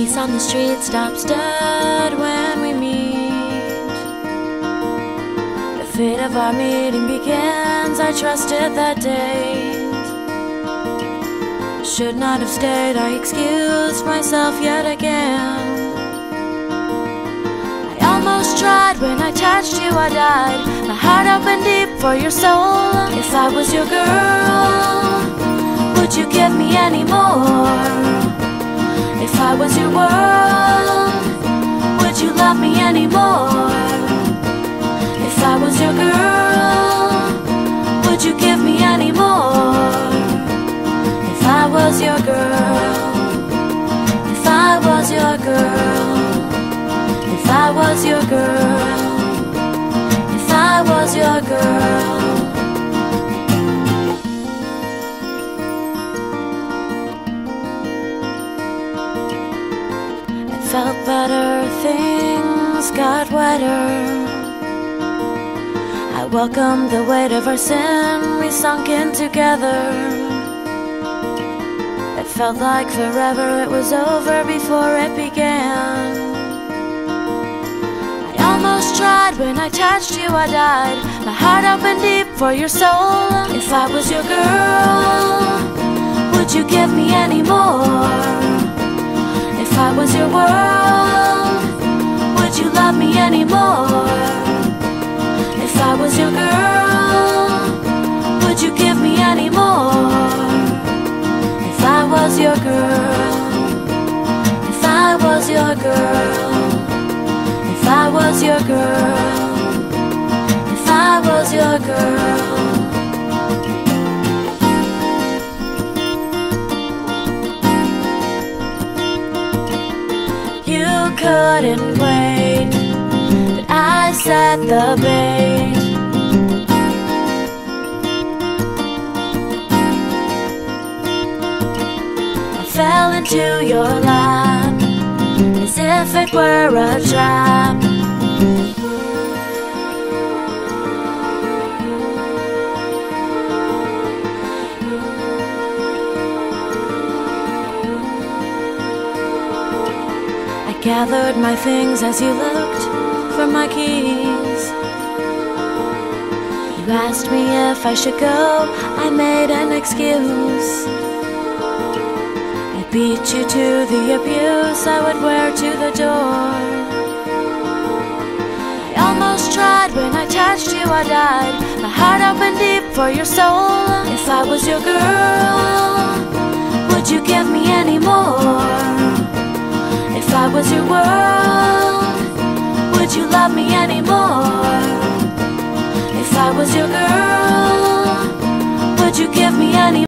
Peace on the street stops dead when we meet. The fate of our meeting begins. I trusted that date. Should not have stayed, I excused myself yet again. I almost tried, when I touched you I died. My heart opened deep for your soul. If I was your girl, would you give me any more? If I was your world, would you love me any more? If I was your girl, would you give me any more? If I was your girl, if I was your girl, if I was your girl, if I was your girl. Felt better, things got wetter. I welcomed the weight of our sin, we sunk in together. It felt like forever, it was over before it began. I almost tried, when I touched you I died. My heart opened deep for your soul. If I was your girl, would you give me any more? If I was your world, would you love me any more? If I was your girl, would you give me any more? If I was your girl, if I was your girl, if I was your girl, if I was your girl. You couldn't wait, but I set the bait. I fell into your lap as if it were a trap. Gathered my things as you looked for my keys. You asked me if I should go, I made an excuse. I beat you to the abuse I would wear to the door. I almost tried, when I touched you I died. My heart opened deep for your soul. If I was your girl, would you give me any more? If I was your world, would you love me any more? If I was your girl, would you give me any more?